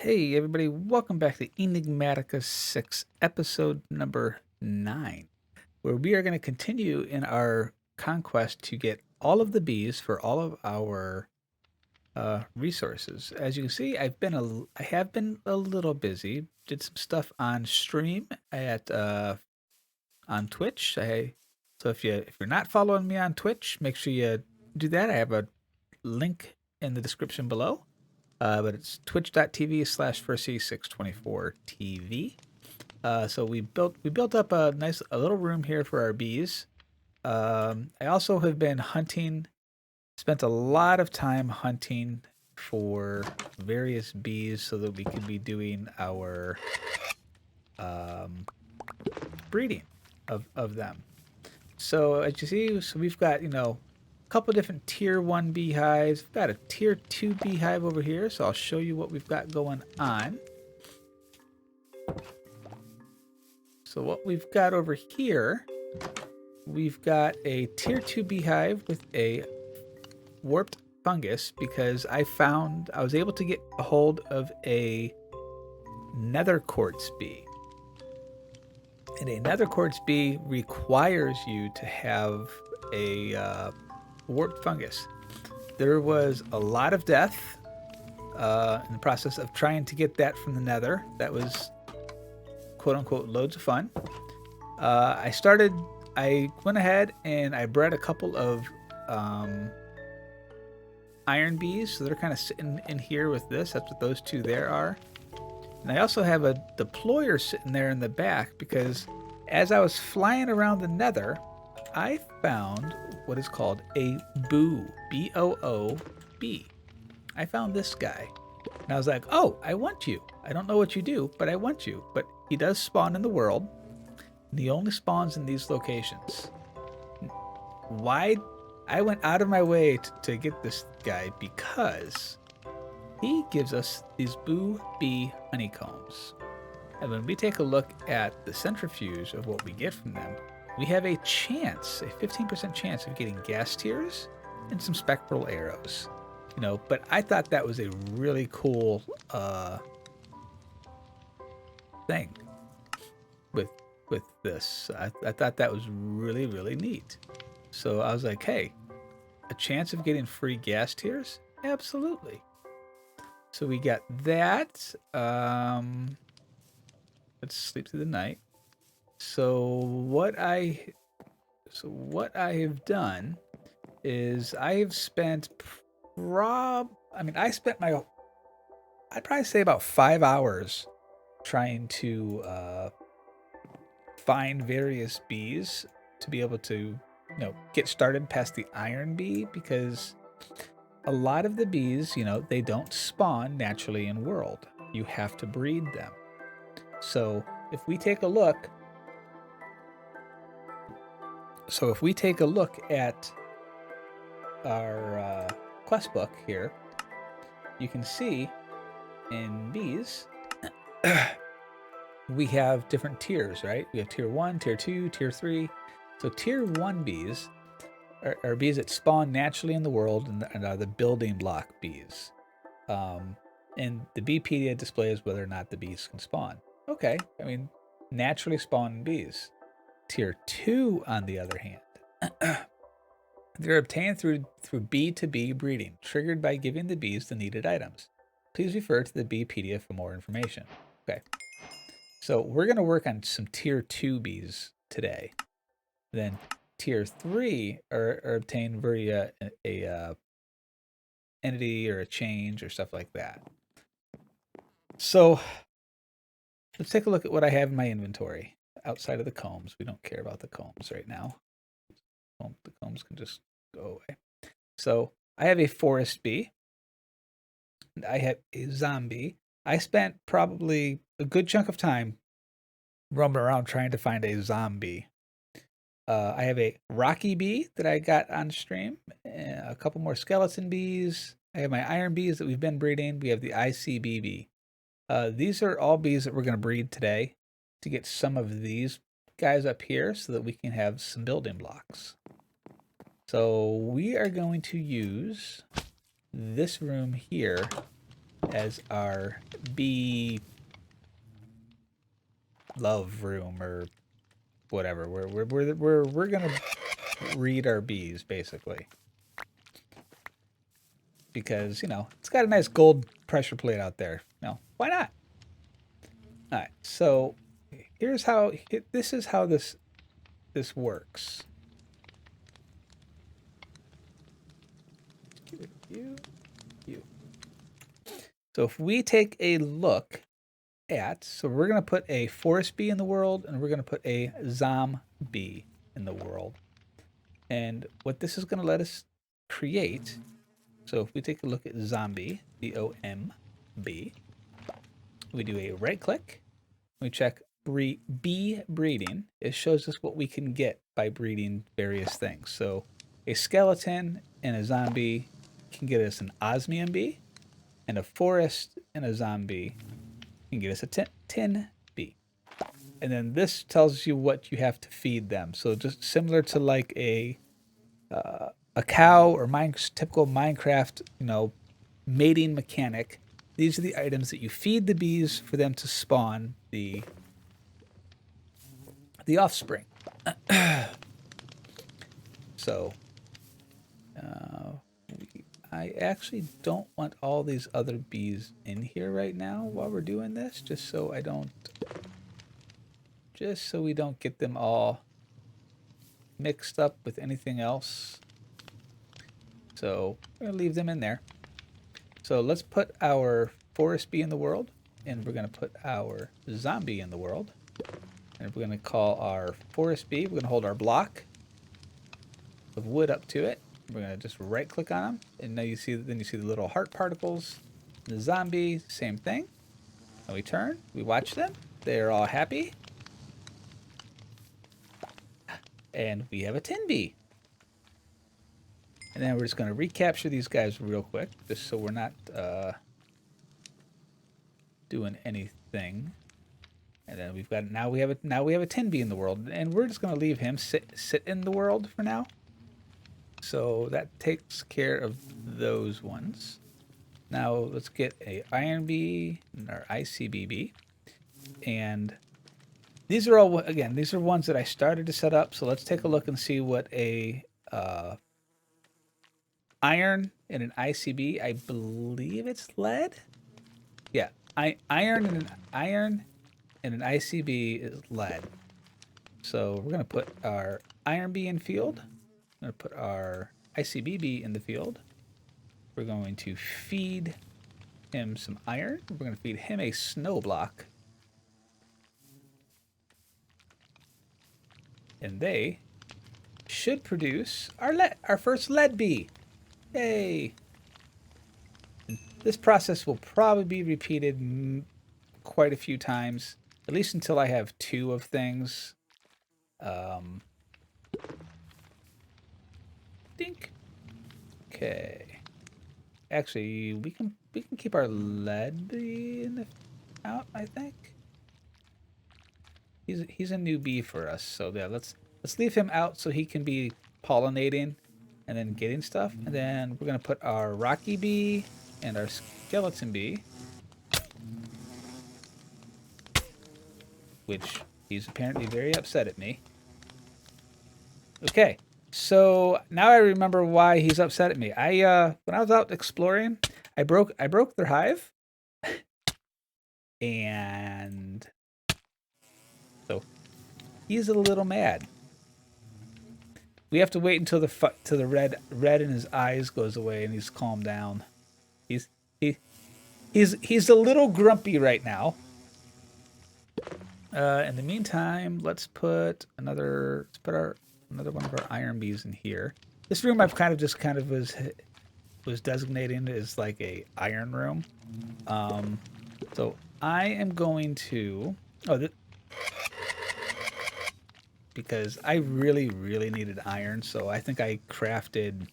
Hey everybody, welcome back to Enigmatica 6, episode number 9, where we are going to continue in our conquest to get all of the bees for all of our resources. As you can see, I have been a little busy. Did some stuff on stream at on Twitch. So if you're not following me on Twitch, make sure you do that. I have a link in the description below. But it's twitch.tv/firstc624tv. So we built up a little room here for our bees. I also have been hunting, spent a lot of time hunting for various bees so that we can be doing our um, breeding of them. So as you see, so we've got a couple different tier 1 beehives. We've got a tier 2 beehive over here, so I'll show you what we've got going on. So what we've got over here, we've got a tier 2 beehive with a warped fungus because I was able to get a hold of a nether quartz bee. And a nether quartz bee requires you to have a warped fungus. There was a lot of death in the process of trying to get that from the nether. That was quote unquote loads of fun. I went ahead and I bred a couple of iron bees. So they're kind of sitting in here with this. That's what those two there are. And I also have a deployer sitting there in the back because as I was flying around the nether, I found what is called a boo, B-O-O-B. I found this guy. And I was like, oh, I want you. I don't know what you do, but I want you. But he does spawn in the world. And he only spawns in these locations. Why? I went out of my way to get this guy because he gives us these boo bee honeycombs. And when we take a look at the centrifuge of what we get from them, we have a 15% chance of getting gas tears and some spectral arrows. But I thought that was a really cool thing with this. I thought that was really, really neat. So I was like, hey, a chance of getting free gas tears? Absolutely. So we got that. Let's sleep through the night. So what I have done is I have spent I'd probably say about 5 hours trying to find various bees to be able to get started past the iron bee, because a lot of the bees, they don't spawn naturally in world. You have to breed them. So if we take a look at our quest book here, you can see in bees we have different tiers, right? We have tier 1, tier 2, tier 3. So tier 1 bees are bees that spawn naturally in the world and are the building block bees. And the Beepedia displays whether or not the bees can spawn. Okay, naturally spawning bees. Tier 2, on the other hand, they're obtained through bee-to-bee breeding, triggered by giving the bees the needed items. Please refer to the Beepedia for more information. Okay, so we're going to work on some tier 2 bees today. Then tier 3 are obtained via a entity or a change or stuff like that. So let's take a look at what I have in my inventory outside of the combs. We don't care about the combs right now. The combs can just go away. So I have a forest bee. I have a zombie. I spent probably a good chunk of time roaming around trying to find a zombie. I have a rocky bee that I got on stream, a couple more skeleton bees. I have my iron bees that we've been breeding. We have the ICBB. These are all bees that we're going to breed today to get some of these guys up here so that we can have some building blocks. So we are going to use this room here as our bee love room or whatever. We're gonna read our bees basically because it's got a nice gold pressure plate out there. Why not? All right, so here's how this is how this works. You, you. So if we take a look at, so we're gonna put a forest bee in the world, and we're gonna put a zombie in the world, and what this is gonna let us create. So if we take a look at zombie, ZOMB, we do a right click, we check bee breeding. It shows us what we can get by breeding various things. So a skeleton and a zombie can get us an osmium bee, and a forest and a zombie can get us a tin bee. And then this tells you what you have to feed them. So just similar to like a cow or typical Minecraft, mating mechanic. These are the items that you feed the bees for them to spawn the offspring. So, I actually don't want all these other bees in here right now while we're doing this, just so we don't get them all mixed up with anything else. So we're gonna leave them in there. So let's put our forest bee in the world, and we're gonna put our zombie in the world. And we're gonna call our forest bee, we're gonna hold our block of wood up to it. We're gonna just right click on them, and now you see the little heart particles. The zombie, same thing. And we turn, we watch them, they're all happy. And we have a tin bee. And then we're just gonna recapture these guys real quick, just so we're not doing anything. And then we've got now we have a tin bee in the world, and we're just gonna leave him sit in the world for now. So that takes care of those ones. Now let's get a iron bee and our ICBB, and these are all these are ones that I started to set up. So let's take a look and see what a iron and an ICB. I believe it's lead. Yeah, iron and an ICB is lead. So we're gonna put our iron bee in field. We're gonna put our ICBB in the field. We're going to feed him some iron. We're going to feed him a snow block. And they should produce our first lead bee. Yay! This process will probably be repeated quite a few times, at least until I have 2 of things. Dink. Okay. Actually, we can keep our lead bee out, I think. He's a new bee for us, so yeah, let's leave him out so he can be pollinating and then getting stuff. And then we're gonna put our rocky bee and our skeleton bee, which he's apparently very upset at me. Okay, so now I remember why he's upset at me. When I was out exploring, I broke their hive, and so he's a little mad. We have to wait until the red in his eyes goes away and he's calmed down. He's a little grumpy right now. In the meantime, let's put another one of our iron bees in here. This room I've kind of was designating as like a iron room. So I am going to because I really needed iron, so I think I crafted,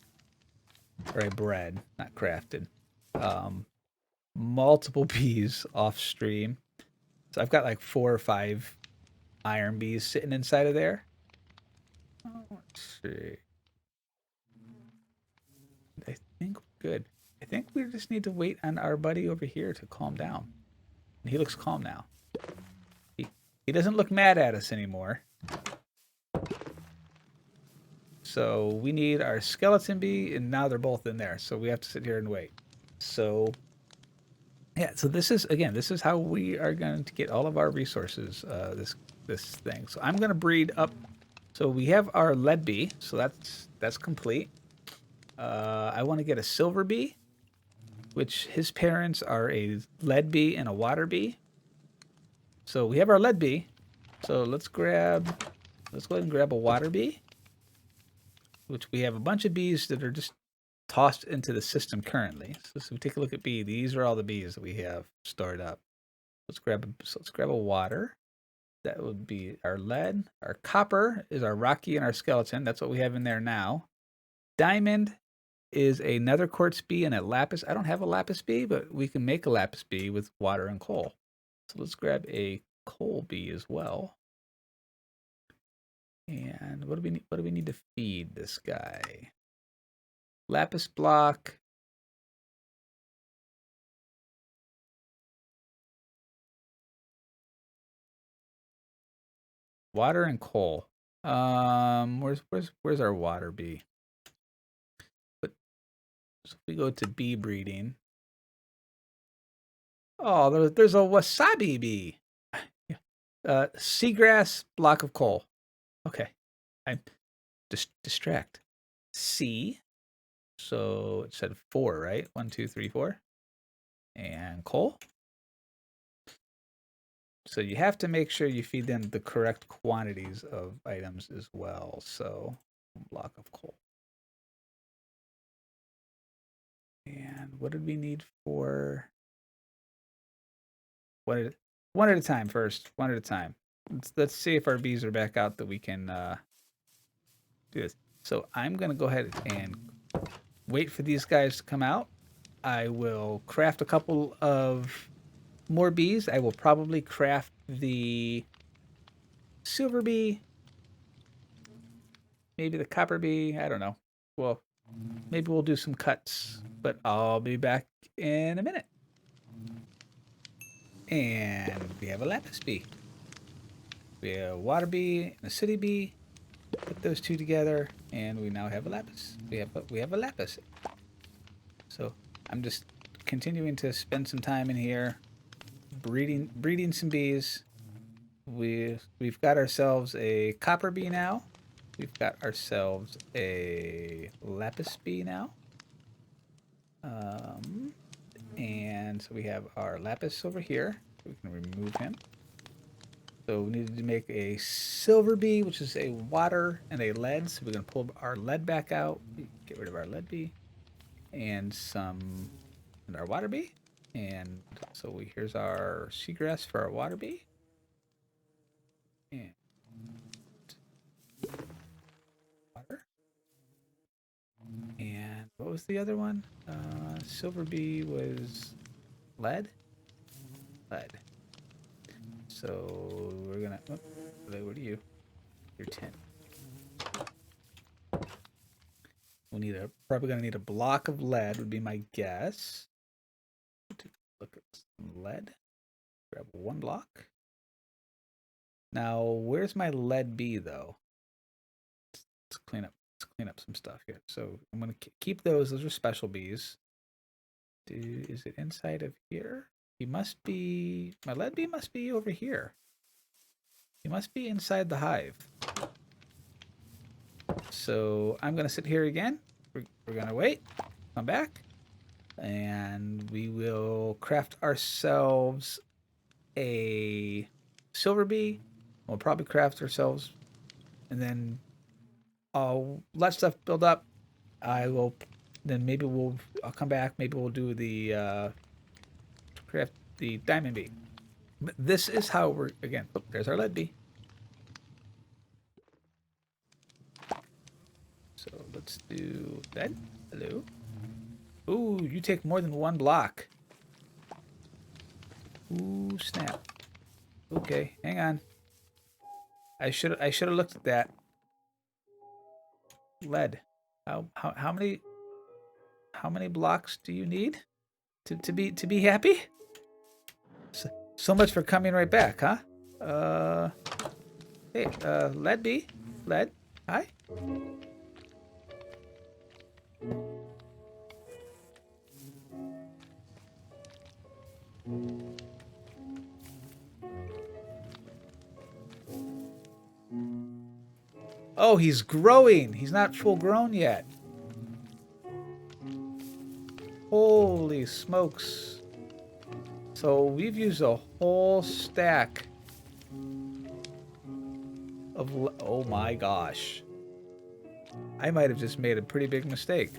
or I bred, not crafted, multiple bees off stream. So I've got like 4 or 5 iron bees sitting inside of there. Let's see. I think we're good. I think we just need to wait on our buddy over here to calm down. And he looks calm now. He doesn't look mad at us anymore. So we need our skeleton bee, and now they're both in there. So we have to sit here and wait. So yeah, so this is how we are going to get all of our resources. This thing. So I'm going to breed up. So we have our lead bee. So that's complete. I want to get a silver bee, which his parents are a lead bee and a water bee. So we have our lead bee. So let's go ahead and grab a water bee, which we have a bunch of bees that are just tossed into the system currently. So we take a look at bee. These are all the bees that we have stored up. Let's grab a water. That would be our lead. Our copper is our rocky and our skeleton. That's what we have in there now. Diamond is a nether quartz bee and a lapis. I don't have a lapis bee, but we can make a lapis bee with water and coal. So let's grab a coal bee as well. And what do we need to feed this guy? Lapis block. Water and coal. Where's our water bee? But so if we go to bee breeding. Oh, there's a wasabi bee. Seagrass, block of coal. Okay. I distract. C. So it said 4, right? 1, 2, 3, 4. And coal. So you have to make sure you feed them the correct quantities of items as well. So block of coal. And what did we need for one at a time first? One at a time. Let's see if our bees are back out that we can do this. So I'm gonna go ahead and wait for these guys to come out. I will craft a couple of more bees. I will probably craft the silver bee, maybe the copper bee. I don't know. Well, maybe we'll do some cuts, but I'll be back in a minute. And we have a lapis bee. We have a water bee and a city bee. Put those two together, and we now have a lapis. We have a lapis. So I'm just continuing to spend some time in here, breeding some bees. We've got ourselves a copper bee now. We've got ourselves a lapis bee now. And so we have our lapis over here. We can remove him. So we needed to make a silver bee, which is a water and a lead. So we're going to pull our lead back out. Get rid of our lead bee. And our water bee. And so here's our seagrass for our water bee. And water. And what was the other one? Silver bee was lead? Lead. So we're gonna, what are you? You're 10. We'll probably gonna need a block of lead would be my guess. Look at some lead. Grab 1 block. Now, where's my lead bee though? Let's clean up some stuff here. So I'm gonna keep those. Those are special bees. Is it inside of here? He must be. My lead bee must be over here. He must be inside the hive. So I'm gonna sit here again. We're gonna wait. Come back, and we will craft ourselves a silver bee. We'll probably craft ourselves, and then I'll let stuff build up. Then I'll come back. Maybe we'll do the craft the diamond bee. But this is how we're again. Oh, there's our lead bee. So let's do that. Hello. Ooh, you take more than 1 block. Ooh, snap. Okay, hang on. I should have looked at that. Lead. How how many blocks do you need to be happy? So much for coming right back, huh? Hey, Led B, Led, hi. Oh, he's growing. He's not full grown yet. Holy smokes. So we've used a whole stack of... Oh my gosh. I might have just made a pretty big mistake.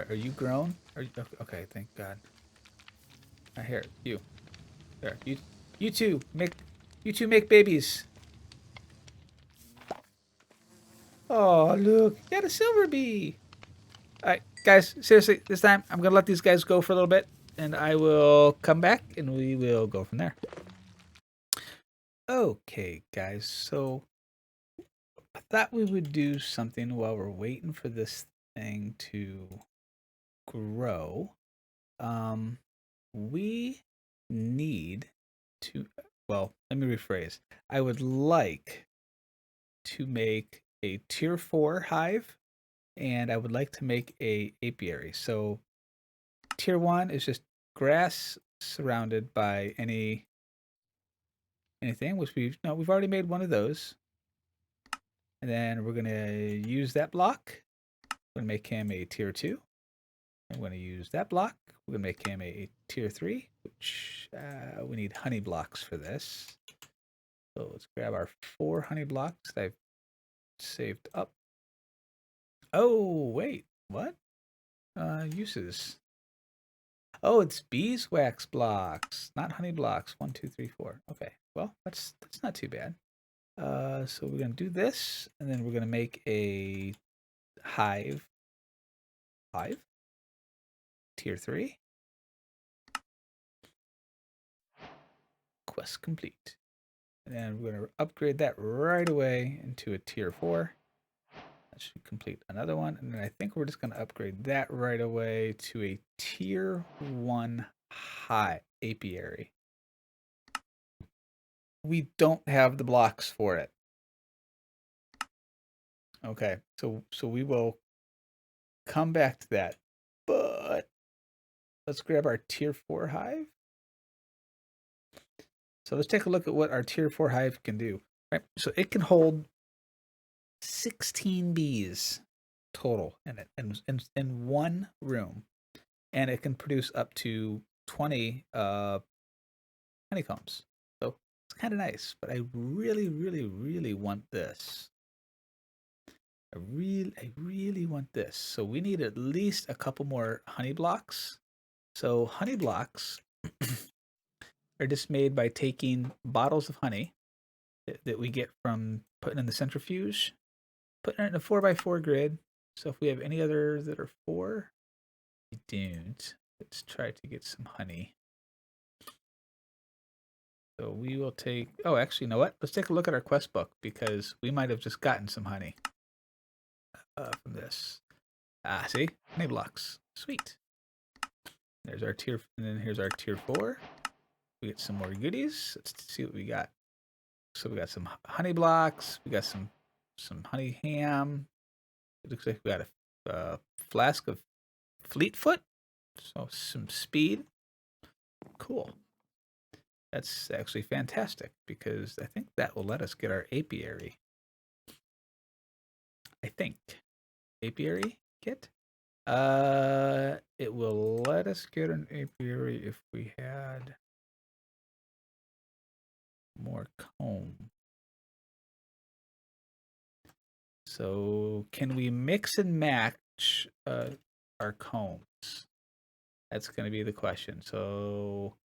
Are you grown? Are you... Okay, thank God. Here, you. There, you two make babies. Oh, look, you got a silver bee. All right, guys, seriously, this time I'm gonna let these guys go for a little bit, and I will come back and we will go from there. Okay, guys, so I thought we would do something while we're waiting for this thing to grow. We need to, well, let me rephrase. I would like to make a tier 4 hive, and I would like to make a apiary. So tier 1 is just grass surrounded by anything, which we've already made one of those. And then we're gonna use that block. We're gonna make him a tier 2. I'm gonna use that block. We're gonna make him a tier 3, which we need honey blocks for this. So let's grab our 4 honey blocks that I've saved up. Oh, wait, what? Uses. Oh, it's beeswax blocks, not honey blocks. 1, 2, 3, 4. Okay, well, that's not too bad. So we're gonna do this, and then we're gonna make a hive. Tier 3. Quest complete. And then we're gonna upgrade that right away into a tier 4. That should complete another one. And then I think we're just gonna upgrade that right away to a tier 1 high apiary. We don't have the blocks for it. Okay, so we will come back to that. But let's grab our tier 4 hive. So let's take a look at what our tier 4 hive can do. Right? So it can hold 16 bees total in it, in one room. And it can produce up to 20 honeycombs. So it's kind of nice, but I really, really, really want this. I really want this. So we need at least a couple more honey blocks. So honey blocks are just made by taking bottles of honey that we get from putting in the centrifuge, putting it in a 4x4 grid. So if we have any others that are 4, we don't. Let's try to get some honey. So we will take, oh, actually, you know what? Let's take a look at our quest book, because we might have just gotten some honey from this. Ah, see? Honey blocks. Sweet. There's our tier, and then here's our tier 4. We get some more goodies. Let's see what we got. So we got some honey blocks. We got some honey ham. It looks like we got a flask of Fleetfoot. So some speed. Cool. That's actually fantastic, because I think that will let us get our apiary. I think. Apiary kit? It will let us get an apiary if we had more comb. So can we mix and match our combs? That's going to be the question. So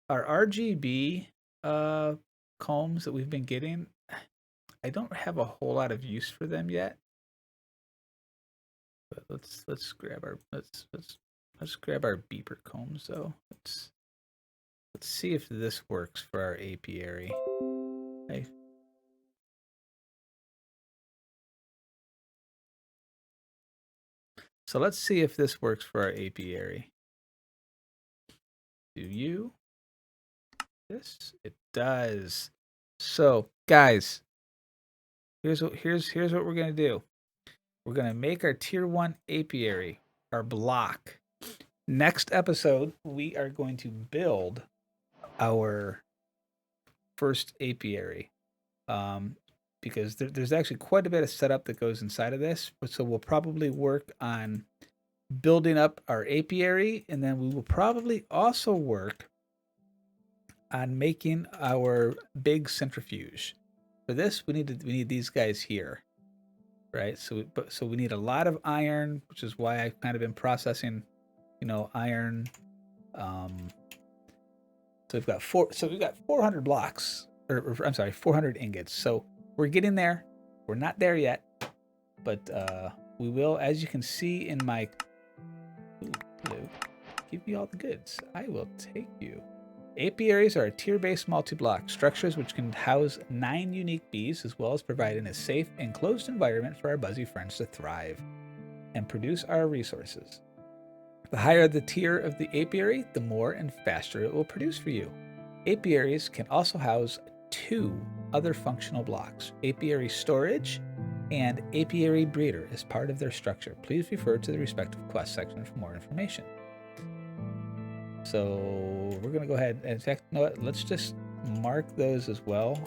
our RGB combs that we've been getting, I don't have a whole lot of use for them yet. But let's grab our let's let's grab our beeper combs though. Let's see if this works for our apiary. Okay. So let's see if this works for our apiary. Do you? This? It does. So, guys, here's what we're gonna do. We're gonna make our tier 1 apiary, our block. Next episode, we are going to build our first apiary. Because there's actually quite a bit of setup that goes inside of this. So we'll probably work on building up our apiary, and then we will probably also work on making our big centrifuge. For this, we need these guys here, right? So we need a lot of iron, which is why I've kind of been processing, iron. So we've got 400 blocks, or I'm sorry, 400 ingots. So we're getting there. We're not there yet, but we will, as you can see in my. Hello, give me all the goods. I will take you. Apiaries are tier-based multi-block structures which can house 9 unique bees, as well as providing a safe, enclosed environment for our buzzy friends to thrive and produce our resources. The higher the tier of the apiary, the more and faster it will produce for you. Apiaries can also house 2 other functional blocks, apiary storage and apiary breeder, as part of their structure. Please refer to the respective quest section for more information. So we're going to go ahead and, in fact, you know what? Let's just mark those as well.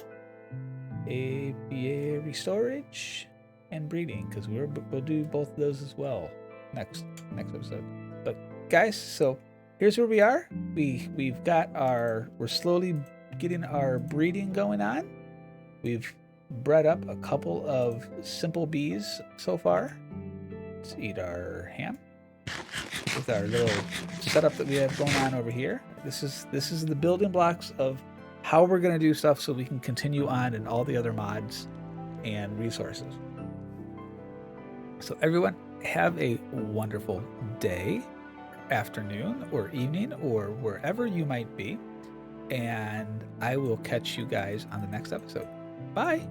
Apiary storage and breeding, because we'll do both of those as well next episode. But guys, so here's where we are. We're slowly getting our breeding going on. We've bred up a couple of simple bees so far. Let's eat our ham with our little setup that we have going on over here. This is the building blocks of how we're going to do stuff so we can continue on in all the other mods and resources. So everyone, have a wonderful day, afternoon, or evening, or wherever you might be. And I will catch you guys on the next episode. Bye.